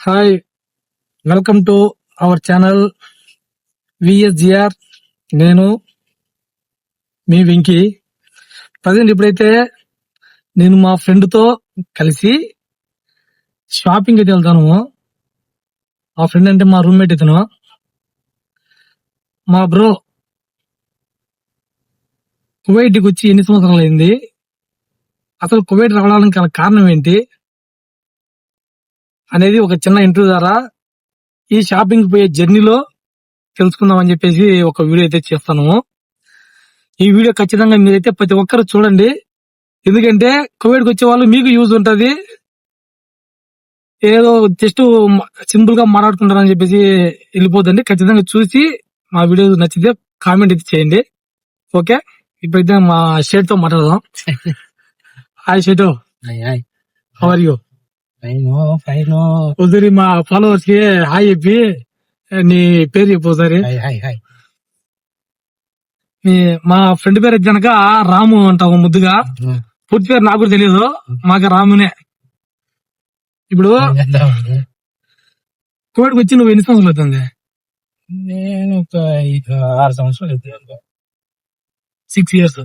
Hi, welcome to our channel VSGR. నేను మీ Venky. Present ఇప్పుడైతే నేను మా ఫ్రెండ్ తో కలిసి షాపింగ్ అయితే వెళ్తాను. మా ఫ్రెండ్ అంటే మా రూమ్మేట్ ఇతను. మా బ్రో కువైట్కి వచ్చి ఎన్ని సంవత్సరాలు అయింది, అసలు కువైట్ రావడానికి గల కారణం ఏంటి అనేది ఒక చిన్న ఇంటర్వ్యూ ద్వారా ఈ షాపింగ్ పోయే జర్నీలో తెలుసుకుందాం అని చెప్పేసి ఒక వీడియో అయితే చేస్తాను. ఈ వీడియో ఖచ్చితంగా మీరైతే ప్రతి ఒక్కరు చూడండి, ఎందుకంటే కువైట్కి వచ్చే వాళ్ళు మీకు యూజ్ ఉంటది. ఏదో జస్ట్ సింపుల్ గా మాట్లాడుకుంటారని చెప్పేసి వెళ్ళిపోతుంది. ఖచ్చితంగా చూసి మా వీడియో నచ్చితే కామెంట్ అయితే చేయండి. ఓకే, ఇప్పుడైతే మా షేట్ తో మాట్లాడదాం. Hi Shet, how are you? ఒకసారి మా ఫాలోవర్స్ కి హాయ్ చెప్పి నీ పేరు చెప్పు ఒకసారి. మా ఫ్రెండ్ పేరు గనక రాము అంటావు ముద్దుగా. పూర్తి పేరు నాకు కూడా తెలియదు, మాకు రామునే. ఇప్పుడు కోవిడ్కి వచ్చి నువ్వు ఎన్ని సంవత్సరాలు అవుతుంది? నేను ఒక 6 సంవత్సరాలు అవుతుంది. 6 years.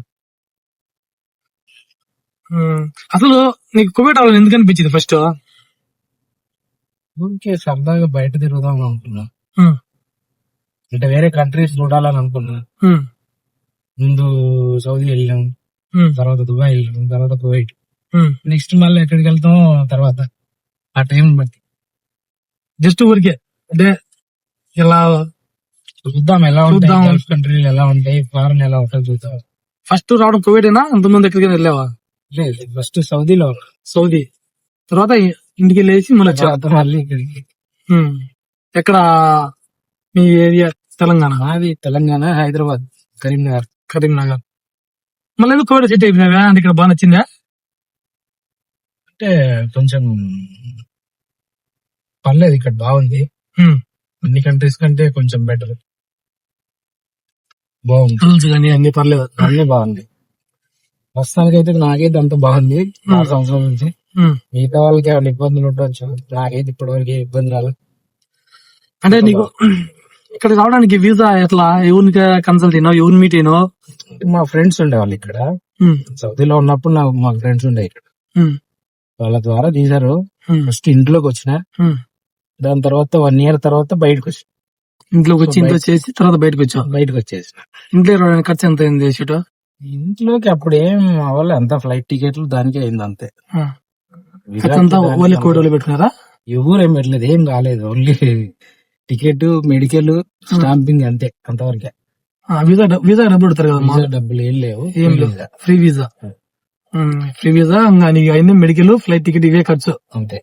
అసలు నీకు కోవిడ్ అవ్వాలని ఎందుకు అనిపించింది ఫస్ట్? ఊరికే సరదాగా బయట తిరుగుదాం అనుకున్నా, అంటే వేరే కంట్రీస్ చూడాలని అనుకున్నా. ముందు సౌదీ వెళ్ళాం, తర్వాత దుబాయ్ వెళ్ళాం, తర్వాత కువైట్, నెక్స్ట్ మళ్ళీ ఎక్కడికి వెళ్తాం తర్వాత ఆ టైం బట్టి జస్ట్ ఊరికే అంటే ఇలా చూద్దాం ఎలా ఉంటాయి, గల్ఫ్ కంట్రీలు ఎలా ఉంటాయి, ఫారెన్ ఎలా ఉంటాయి చూద్దాం. ఫస్ట్ రావడం కోవిడ్ అయినా అంతకుముందు ఎక్కడికైనా వెళ్ళావా? లేదు, ఫస్ట్ సౌదీలో, సౌదీ తర్వాత ఇంటికి వెళ్ళేసి మళ్ళీ ఇక్కడికి. ఎక్కడ మీ ఏరియా? తెలంగాణ. అది తెలంగాణ, హైదరాబాద్, కరీంనగర్. మళ్ళీ ఎందుకు కోవిడ్ సెట్ అయిపోయినావా? అంటే ఇక్కడ బాగా నచ్చిందా? అంటే కొంచెం పర్లేదు, ఇక్కడ బాగుంది. అన్ని కంట్రీస్ కంటే కొంచెం బెటర్, బాగుంది. రూల్స్ కానీ అన్ని పర్లేదు, అన్ని బాగుంది. ప్రస్తుతానికి అయితే నాకైతే అంత బాగుంది. 6 సంవత్సరాల నుంచి. మిగతా వాళ్ళకి ఏమైనా ఇబ్బందులు ఉండొచ్చు, నాకైతే ఇప్పటి వరకు ఇబ్బంది రాలేదు. అంటే నీకు ఇక్కడ రావడానికి వీసా ఎట్లా? ఎవరికి కన్సల్ట్ అయినావు, ఎవరిని మీట్ అయినావు? మా ఫ్రెండ్స్ ఉండేవాళ్ళు ఇక్కడ సౌదీలో ఉన్నప్పుడు, నాకు మా ఫ్రెండ్స్ ఉండే ఇక్కడ, వాళ్ళ ద్వారా తీశారు. ఫస్ట్ ఇంట్లోకి వచ్చిన, దాని తర్వాత 1 year తర్వాత బయటకు వచ్చి, ఇంట్లోకి వచ్చి ఇంట్లో చేసి తర్వాత బయటకు వచ్చేసిన. ఇంట్లో రావడానికి ఖర్చు ఎంత అయింది షూట్? ఇంట్లోకి అప్పుడు ఏం అవ్వాలి, అంత ఫ్లైట్ టికెట్లు దానికే అయింది అంతే. ఓన్లీ కోడి పెట్టుకున్నారా? ఎవరు ఏం పెట్టలేదు, ఏం కాలేదు. ఓన్లీ టికెట్, మెడికల్, స్టాంపింగ్ అంతే, అంతవరకే. వీసా డబ్బులు పెడతారు కదా? వీసా డబ్బులు ఏం లేవు, ఫ్రీ వీసా. ఇంకా నీకు అయింది మెడికల్, ఫ్లైట్ టికెట్, ఇవే ఖర్చు అంతే.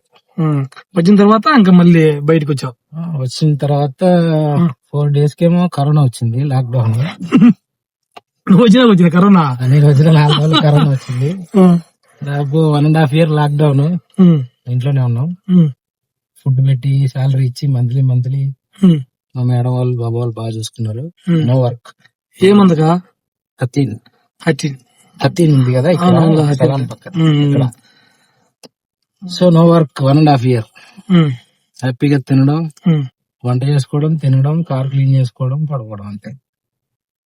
వచ్చిన తర్వాత ఇంకా మళ్ళీ బయటకు వచ్చావు. వచ్చిన తర్వాత 4 days కేమో కరోనా వచ్చింది, లాక్డౌన్. నువ్వు వచ్చిన కరోనా? నేను వచ్చిన 4 రోజులు కరోనా వచ్చింది. నాకు 1.5 year లాక్డౌన్, ఇంట్లోనే ఉన్నాం. ఫుడ్ పెట్టి సాలరీ ఇచ్చి మంత్లీ మా మేడం వాళ్ళు, బాబా వాళ్ళు బాగా చూసుకున్నారు. No work. ఏమందుగా? 13 ఉంది కదా ఇక్కడ పక్కన. So no work, 1.5 year. హ్యాపీగా తినడం, వంట చేసుకోవడం, తినడం, కార్ క్లీన్ చేసుకోవడం, పడుకోవడం అంతే.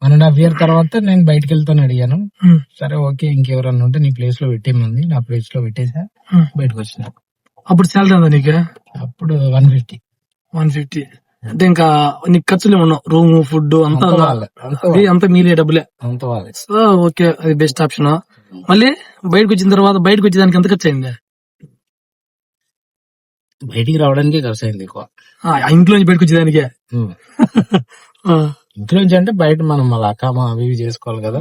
1.5 year తర్వాత నేను బయటకు వెళ్తాను అడిగాను. సరే ఓకే, ఇంకెవరన్నా ఉంటే నీ ప్లేస్ లో పెట్టేమంది. నా ప్లేస్ లో పెట్టేసా, బయటకు వచ్చిన. అప్పుడు శాలరీ ఉందా నీకు? అప్పుడు 150. అంటే ఇంకా నీకు ఖర్చులు ఏమన్నా, రూమ్, ఫుడ్ అంతా మీలే డబ్బులే? అంత వాళ్ళే. సో ఓకే, అది బెస్ట్ ఆప్షన్. మళ్ళీ బయటకు వచ్చిన తర్వాత బయటకు వచ్చేదానికి ఎంత ఖర్చు అయింది? బయటికి రావడానికి ఖర్చు అయింది ఎక్కువ. ఇంట్లో నుంచి బయటకు వచ్చేదానికే? ఇంట్లో నుంచి అంటే బయట మనం మళ్ళీ అకామా అవి చేసుకోవాలి కదా,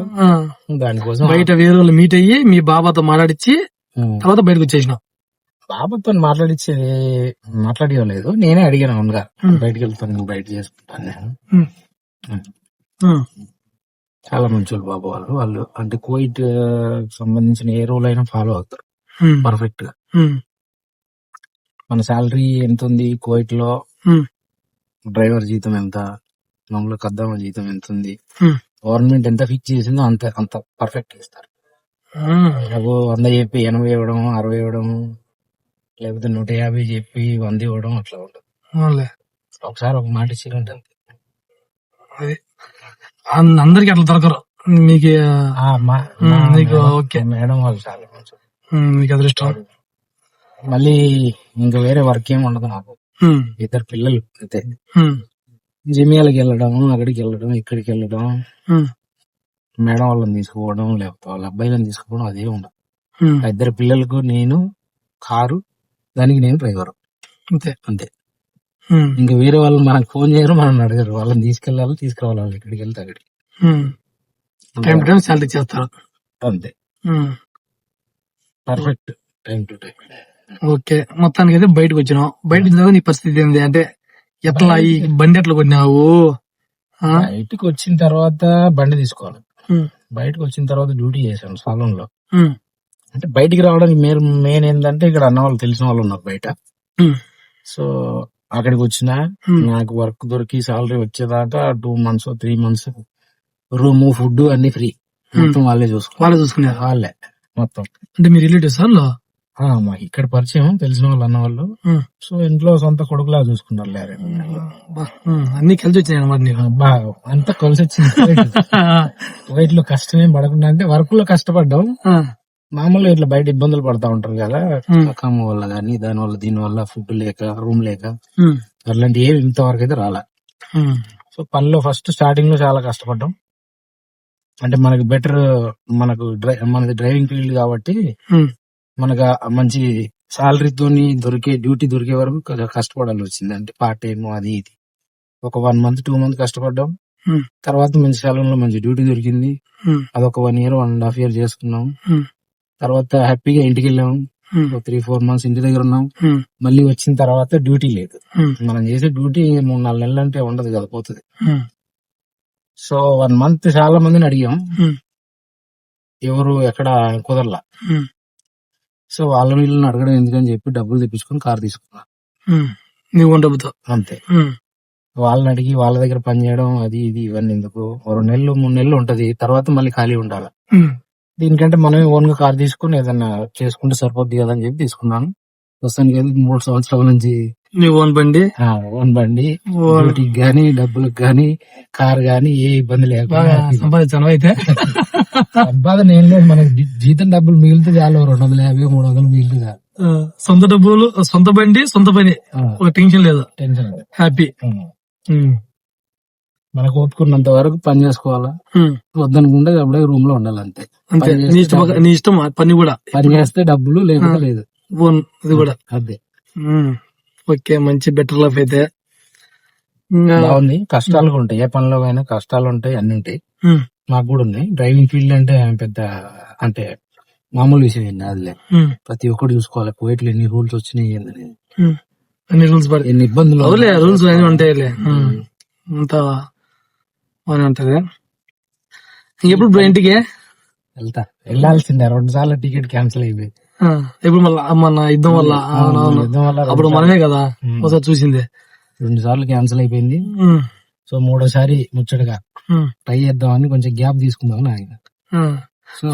దానికోసం బయట వేరే వాళ్ళు మీట్ అయ్యి మీ బాబాతో మాట్లాడిచ్చి తర్వాత బయటకు వచ్చేసినావు. బాబాతో మాట్లాడలేదు, నేనే అడిగాను అవునుగా, బయటకు వెళ్తాను, బయట చేసుకుంటాను నేను. చాలా మంచి బాబా వాళ్ళు అంటే కువైట్ సంబంధించిన ఏ రూల్ అయినా ఫాలో అవుతారు పర్ఫెక్ట్ గా. మన శాలరీ ఎంత ఉంది కువైట్ లో, డ్రైవర్ జీతం ఎంత, మామూలు కద్దామ జీతం ఎంత ఉంది, గవర్నమెంట్ ఎంత ఫిక్స్ చేసిందో అంత పర్ఫెక్ట్ ఇస్తారు. 100 చెప్పి 80 ఇవ్వడం, 60 ఇవ్వడం, లేకపోతే 150 చెప్పి 100 ఇవ్వడం అట్లా ఉండదు. అవునులే. ఒకసారి ఒక మాట ఇచ్చారంటే అంతే. అది అందరికి అట్లా దొరకరు. మీకు నీకు ఓకే మేడం వాళ్ళు చాలా మంచి. మీకు అదృష్టం. మళ్ళీ ఇంకా వేరే వర్క్ ఏమి ఉండదు నాకు. 2 పిల్లలు అంతే. జిమియాలకి వెళ్ళడం, అక్కడికి వెళ్ళడం, ఇక్కడికి వెళ్ళడం, మేడం వాళ్ళని తీసుకోవడం, లేకపోతే వాళ్ళ అబ్బాయిలను తీసుకోవడం, అదే ఉండదు. 2 పిల్లలకు నేను కారు, దానికి నేను డ్రైవర్ అంతే అంతే. ఇంకా వేరే వాళ్ళు మనకు ఫోన్ చేయరు, మనం అడగరు. వాళ్ళని తీసుకెళ్ళాలి, తీసుకురావాలి, వాళ్ళు ఎక్కడికి వెళ్తే అక్కడికి టైం టు టైం శాలరీ చేస్తారు అంతే. Perfect time to time. Okay, మొత్తానికి అయితే బయటకు వచ్చినావు. బయట వచ్చిన నీ పరిస్థితి ఏంది అంటే ఎట్లా ఈ బండి ఎట్లా కొన్నావు? బయటకు వచ్చిన తర్వాత బండి తీసుకోవాలి. బయటకు వచ్చిన తర్వాత డ్యూటీ చేశాను సాలూన్ లో. అంటే బయటికి రావడానికి మెయిన్ ఏంటంటే ఇక్కడ అన్న వాళ్ళు తెలిసిన వాళ్ళు ఉన్నారు బయట. సో అక్కడికి వచ్చిన నాకు వర్క్ దొరికి సాలరీ వచ్చేదాకా 2 months 3 months రూమ్, ఫుడ్ అన్ని ఫ్రీ. మొత్తం వాళ్ళే చూసుకున్నారు. వాళ్ళే మొత్తం. అంటే మీ రిలేటివ్స్ వాళ్ళు మాకు ఇక్కడ పరిచయం తెలిసిన వాళ్ళు అన్న వాళ్ళు. సో ఇంట్లో సొంత కొడుకులా చూసుకున్నారు. అన్ని కలిసి వచ్చినాయి అన్నమాట నీకు. బాగా అంతా కలిసి వచ్చింది. వైట్ లో కష్టమేం పడకుండా, అంటే వర్క్ లో కష్టపడ్డాం. మామూలుగా ఇట్లా బయట ఇబ్బందులు పడతా ఉంటారు కదా, కమ్ వల్ల గానీ దాని వల్ల దీని వల్ల ఫుడ్ లేక, రూమ్ లేక, అట్లాంటి ఏమి ఇంతవరకు అయితే రాలే. సో పనిలో ఫస్ట్ స్టార్టింగ్ లో చాలా కష్టపడ్డాం. అంటే మనకి బెటర్, మనది డ్రైవింగ్ ఫీల్డ్ కాబట్టి మనకు మంచి సాలరీతోని డ్యూటీ దొరికే వరకు కష్టపడాల్సి వచ్చింది. అంటే పార్ట్ టైం అది ఇది ఒక 1 month 2 months కష్టపడ్డాం. తర్వాత మంచి సాలరీ లో మంచి డ్యూటీ దొరికింది. అదొక 1 year 1.5 year చేసుకున్నాం. తర్వాత హ్యాపీగా ఇంటికి వెళ్ళాము. 3-4 months ఇంటి దగ్గర ఉన్నాం. మళ్ళీ వచ్చిన తర్వాత డ్యూటీ లేదు. మనం చేసే డ్యూటీ 3-4 నెలలు అంటే ఉండదు కదా, పోతుంది. సో 1 month చాలా మందిని అడిగాం, ఎవరు ఎక్కడ కుదరలా. సో వాళ్ళ వీళ్ళని అడగడం ఎందుకని చెప్పి డబ్బులు తెప్పించుకొని కార్ తీసుకున్నా. అంతే. వాళ్ళని అడిగి వాళ్ళ దగ్గర పని చేయడం అది ఇది ఇవన్నీ ఎందుకు, 2 నెలలు 3 నెలలు ఉంటది, తర్వాత మళ్ళీ ఖాళీ ఉండాలి. దీనికంటే మనమే ఓన్ గా కార్ తీసుకుని ఏదన్నా చేసుకుంటే సరిపోద్ది కదా అని చెప్పి తీసుకున్నాను. ప్రస్తుతానికి 3 సంవత్సరాల నుంచి ఓన్ బండి, డ్యూటీకి గానీ డబ్బులకు గానీ కార్ గానీ ఏ ఇబ్బంది లేకుండా సంపాదించాను. అయితే సంపాదన ఏం లేదు, మనకి జీతం డబ్బులు మిగిలితే చాలు. 250-300 మిగిలితే చాలు. సొంత డబ్బులు, సొంత బండి, సొంత పని, ఒక టెన్షన్ లేదు, హ్యాపీ. మనకు ఒప్పుకున్నంత వరకు పని చేసుకోవాలా, వద్దనుకుంటే అప్పుడే రూమ్ లో ఉండాలి. అంతే. నీ ఇష్టం పని కూడా. పని చేస్తే డబ్బులు, లేకపోతే లేదు. ఇది కూడా అదే. ఓకే, మంచి బెటర్ లైఫ్ అయితే బాగుంది. కష్టాలు ఉంటాయి, ఏ పనిలో అయినా కష్టాలు ఉంటాయి, అన్ని ఉంటాయి. మాకు కూడా ఉన్నాయి. డ్రైవింగ్ ఫీల్డ్ అంటే పెద్ద అంటే మామూలు విషయం ఏంటి అదిలే. ప్రతి ఒక్కటి చూసుకోవాలి. కువైట్లో ఎన్ని రూల్స్ వచ్చినాయి, అన్ని రూల్స్ ఎన్ని ఇబ్బందులు, రూల్స్ అన్ని ఉంటాయిలే. అంతా బాగానే ఉంటది. ఎప్పుడు ఇంటికి వెళ్ళాల్సిందే. 2 సార్లు టికెట్ క్యాన్సిల్ అయిపోయింది. ఇప్పుడు మళ్ళీ మన యుద్ధం వల్ల అప్పుడు మనమే కదా ఒకసారి చూసింది. 2 సార్లు క్యాన్సిల్ అయిపోయింది. సో 3వసారి ముచ్చటగా ట్రై చేద్దామని కొంచెం గ్యాప్ తీసుకుందాం ఆయన.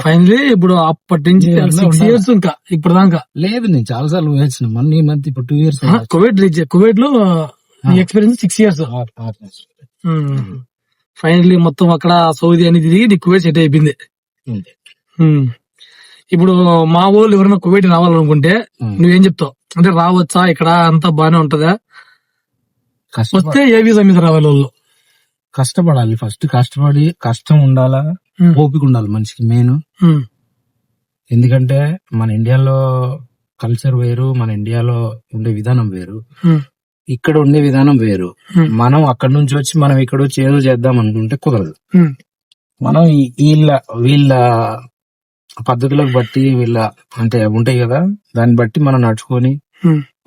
ఫైనలీ ఇప్పుడు అప్పటి నుంచి 6 years ఇంకా ఇప్పుడు దాకా లేదు. నేను చాలా సార్లు వేసిన మొన్న ఈ మంత్ ఇప్పుడు 2 years. కువైట్ లో ఎక్స్పీరియన్స్ 6 years. ఫైనలీ మొత్తం అక్కడ సౌదీ అనేది తిరిగి నీ కువైట్ సెట్ అయిపోయింది. ఇప్పుడు మా వాళ్ళు ఎవరైనా కువైట్ రావాలనుకుంటే నువ్వేం చెప్తావు? అంటే రావచ్చా, ఇక్కడ అంతా బానే ఉంటదా, వస్తే ఏ వీసా మీద రావాలి? వాళ్ళు కష్టపడాలి. ఫస్ట్ కష్టపడి, కష్టం ఉండాలా, ఓపిక ఉండాలి మనిషికి మెయిన్. ఎందుకంటే మన ఇండియాలో కల్చర్ వేరు, మన ఇండియాలో ఉండే విధానం వేరు, ఇక్కడ ఉండే విధానం వేరు. మనం అక్కడి నుంచి వచ్చి మనం ఇక్కడ వచ్చి ఏదో చేద్దాం అనుకుంటే కుదరదు. మనం వీళ్ళ పద్ధతులకు బట్టి, వీళ్ళ అంటే ఉంటాయి కదా, దాన్ని బట్టి మనం నడుచుకొని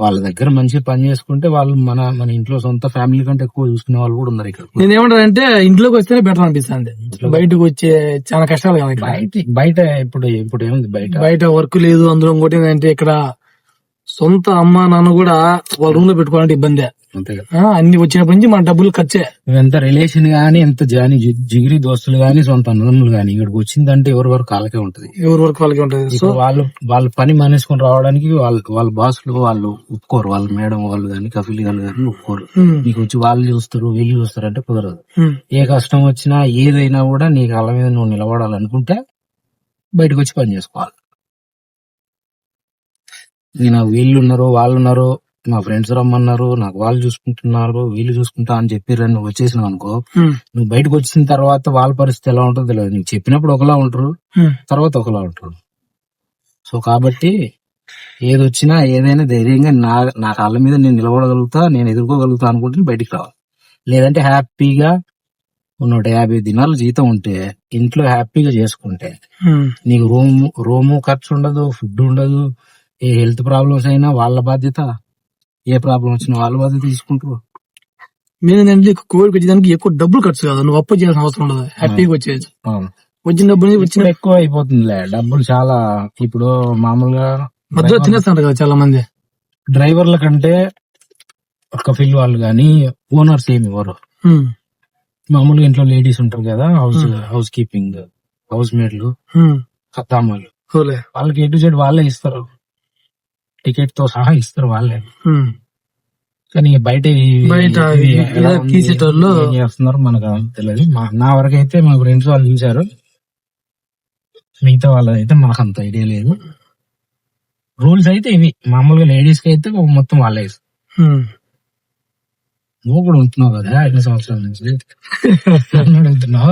వాళ్ళ దగ్గర మంచిగా పని చేసుకుంటే వాళ్ళు మన ఇంట్లో సొంత ఫ్యామిలీ కంటే ఎక్కువ చూసుకునే వాళ్ళు కూడా ఉన్నారు ఇక్కడ. నేనేమంటానంటే ఇంట్లోకి వస్తేనే బెటర్ అనిపిస్తుంది. బయటకు వచ్చే చాలా కష్టాలు కదా బయట. ఇప్పుడు ఏముంది బయట వర్క్ లేదు. అందులో ఇంకోటి ఏంటంటే ఇక్కడ సొంత అమ్మ నాన్న కూడా వాళ్ళ రూమ్ లో పెట్టుకోవాలంటే ఇబ్బందే. అంతే కదా. అన్ని వచ్చినప్పటి నుంచి మన డబ్బులు ఖర్చే. ఎంత రిలేషన్ గానీ, ఎంత జిగిరి దోస్తులు గానీ, సొంత అన్నదమ్ములు గానీ, ఇక్కడికి వచ్చిందంటే ఎవరి వరకు కాలకే ఉంటది. ఎవరి వరకు వాళ్ళకి ఉంటది. సో వాళ్ళ పని మానేసుకొని రావడానికి వాళ్ళ బాసులు వాళ్ళు ఒప్పుకోరు. వాళ్ళ మేడం వాళ్ళు గానీ, కఫీల్ గారు గానీ ఒప్పుకోరు. నీకు వచ్చి వాళ్ళు చూస్తారు, వీళ్ళు చూస్తారు అంటే కుదరదు. ఏ కష్టం వచ్చినా ఏదైనా కూడా నీ కాళ్ళ మీద నువ్వు నిలబడాలనుకుంటే బయటకు వచ్చి పని చేసుకోవాలి. నాకు వీళ్ళు ఉన్నారు, వాళ్ళు ఉన్నారు, మా ఫ్రెండ్స్ రమ్మన్నారు, నాకు వాళ్ళు చూసుకుంటున్నారు, వీళ్ళు చూసుకుంటా అని చెప్పిర్రు, నువ్వు వచ్చేసినావు అనుకో, నువ్వు బయటకు వచ్చిన తర్వాత వాళ్ళ పరిస్థితి ఎలా ఉంటుందో తెలియదు. నీకు చెప్పినప్పుడు ఒకలా ఉంటారు, తర్వాత ఒకలా ఉంటారు. సో కాబట్టి ఏదొచ్చినా ఏదైనా ధైర్యంగా నా కాళ్ళ మీద నేను నిలబడగలుగుతా, నేను ఎదుర్కోగలుగుతా అనుకుంటే బయటికి రావాలి. లేదంటే హ్యాపీగా 150 దినాలు జీతం ఉంటే ఇంట్లో హ్యాపీగా చేసుకుంటే నీకు రూము ఖర్చు ఉండదు, ఫుడ్ ఉండదు, ఏ హెల్త్ ప్రాబ్లమ్స్ అయినా వాళ్ళ బాధ్యత, ఏ ప్రాబ్లం వచ్చినా వాళ్ళ బాధ్యత తీసుకుంటారు. మెయిన్ ఏంటంటే కోవిడ్కి వచ్చేదానికి ఎక్కువ డబ్బులు ఖర్చు కాదు, నువ్వు అప్పు చేయాల్సిన అవసరం ఉండదు, హ్యాపీగా వచ్చేది. వచ్చిన డబ్బులు వచ్చిన ఎక్కువ అయిపోతుందిలే డబ్బులు చాలా. ఇప్పుడు మామూలుగా మధ్యలో తినేస్తున్నారు కదా చాలా మంది. డ్రైవర్ల కంటే ఒక ఫీల్ వాళ్ళు గానీ ఓనర్స్ ఏమి ఇవ్వరు. మామూలుగా ఇంట్లో లేడీస్ ఉంటారు కదా, హౌస్ కీపింగ్, హౌస్ మేడ్లు, కత్తామాలు, వాళ్ళకి ఎటు సైడ్ వాళ్ళే ఇస్తారు, టికెట్ తో సహా ఇస్తారు వాళ్ళే. కానీ బయట తీసేటోళ్ళు చేస్తున్నారు మనకు తెలియదు. నా వరకు అయితే మా ఫ్రెండ్స్ వాళ్ళు చూసారు, మిగతా వాళ్ళదైతే మనకు అంత ఐడియా లేదు. రూల్స్ అయితే ఇవి, మామూలుగా లేడీస్ కి అయితే మొత్తం వాళ్ళే ఇస్తారు. నువ్వు కూడా ఉంటున్నావు కదా 5 సంవత్సరాల నుంచి అడుగుతున్నావు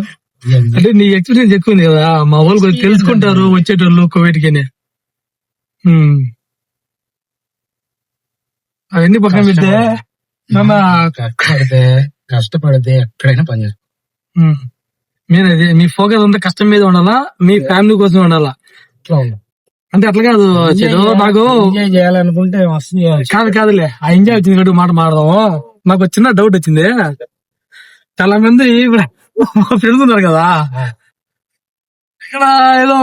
అంటే నీ ఎక్స్పీరియన్స్ ఎక్కువ ఉంది కదా, మా వాళ్ళు తెలుసుకుంటారు వచ్చేటోళ్ళు కోవిడ్కి. అవన్నీ పక్కన పెడితే కష్టపడితే ఎక్కడైనా పని చేస్తాం. మీరు అది మీ ఫోకస్ అంతా కష్టం మీద ఉండాలా, మీ ఫ్యామిలీ కోసం ఉండాలా. అంటే అట్లా కాదు, నాకు ఎంజాయ్ చేయాలనుకుంటే కాదులే, ఆ ఎంజాయ్ వచ్చింది కాబట్టి మాట మాడదాము. నాకు చిన్న డౌట్ వచ్చింది. చాలా మంది ఇప్పుడు ఫ్రెండ్స్ ఉన్నారు కదా, ఇక్కడ ఏదో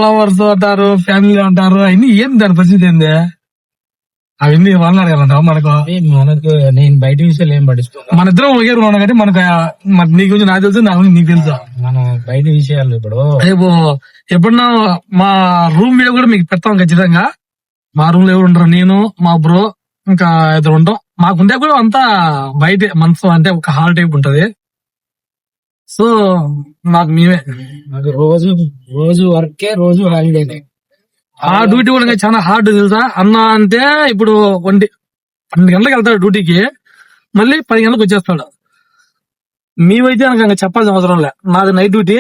లవర్స్ అంటారు, ఫ్యామిలీ అంటారు, అవన్నీ ఏం దాని పరిస్థితి ఏంది? అవన్నీ వాళ్ళని అడగాలంటావు మనకు? నేను బయట విషయాలు ఏం పట్టించుకోను. మన ఇద్దరం ఒకే రూమ్ కానీ మనకు నీ గురించి నాకు తెలుసు, నా గురించి నీకు తెలుసు. మనం బయట విషయాలు ఇప్పుడు రేపు ఎప్పుడన్నా మా రూమ్ వీడియో కూడా మీకు పెడతాం ఖచ్చితంగా. మా రూమ్ లో ఎవరు ఉంటారు, నేను, మా బ్రో, ఇంకా ఇద్దరు ఉంటాం. మాకుంటే కూడా అంతా బయట మనసు అంటే ఒక హాల్ టైప్ ఉంటది. సో నాకు మేమే రోజు వర్కే, రోజు హాలిడేనే. ఆ డ్యూటీ కూడా చాలా హార్డ్ తెలుసా అన్న. అంటే ఇప్పుడు 12 గంటలకు వెళ్తాడు డ్యూటీకి, మళ్ళీ 10 గంటలకు వచ్చేస్తాడు. మేమైతే నాకు చెప్పాల్సిన అవసరం లే, నాది నైట్ డ్యూటీ,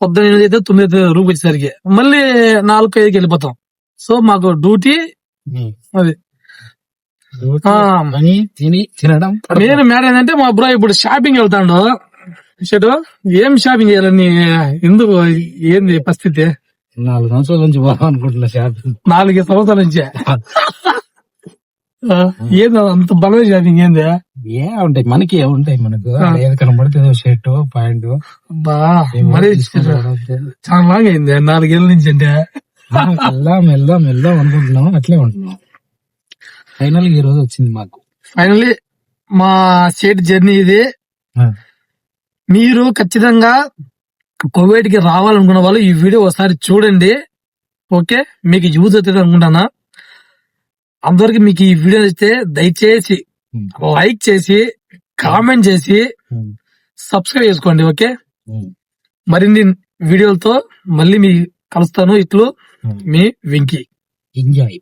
పొద్దున్న 8 అయితే 9 అయితే రూమ్కి వచ్చేసరికి మళ్ళీ 4-5కి వెళ్ళిపోతాం. సో మాకు డ్యూటీ అది. తినడం మెయిన్ మ్యారేజ్ అంటే మా బ్రో ఇప్పుడు షాపింగ్ వెళ్తాడు. ఏం షాపింగ్ చేయాలని, ఎందుకు, ఏంది పరిస్థితి? 4 సంవత్సరాల నుంచి అనుకుంటున్నా షాపింగ్. 4 సంవత్సరాల నుంచే ఏంది అంత బలమైన షాపింగ్ ఏంది? ఉంటాయి మనకి, ఏముంటాయి మనకు ఏది కనబడితే షర్ట్ ప్యాంట్. మరీ చాలా లాంగ్ అయింది 4 ఏళ్ళ నుంచి. అంటే వెళ్దాం అనుకుంటున్నాం, అట్లే ఉంటున్నాం. ఫైనల్ ఈ రోజు వచ్చింది మాకు. ఫైనల్లీ మా స్టేట్ జర్నీ ఇది. మీరు ఖచ్చితంగా కోవిడ్ కి రావాలనుకున్న వాళ్ళు ఈ వీడియో ఒకసారి చూడండి, ఓకే? మీకు యూజ్ అవుతుంది అనుకుంటానా. అందరికి మీకు ఈ వీడియో నచ్చితే దయచేసి లైక్ చేసి, కామెంట్ చేసి, సబ్స్క్రైబ్ చేసుకోండి, ఓకే? మరిన్ని వీడియోలతో మళ్ళీ మీ కలుస్తాను. ఇట్లు మీ వెంకీ. ఎంజాయ్.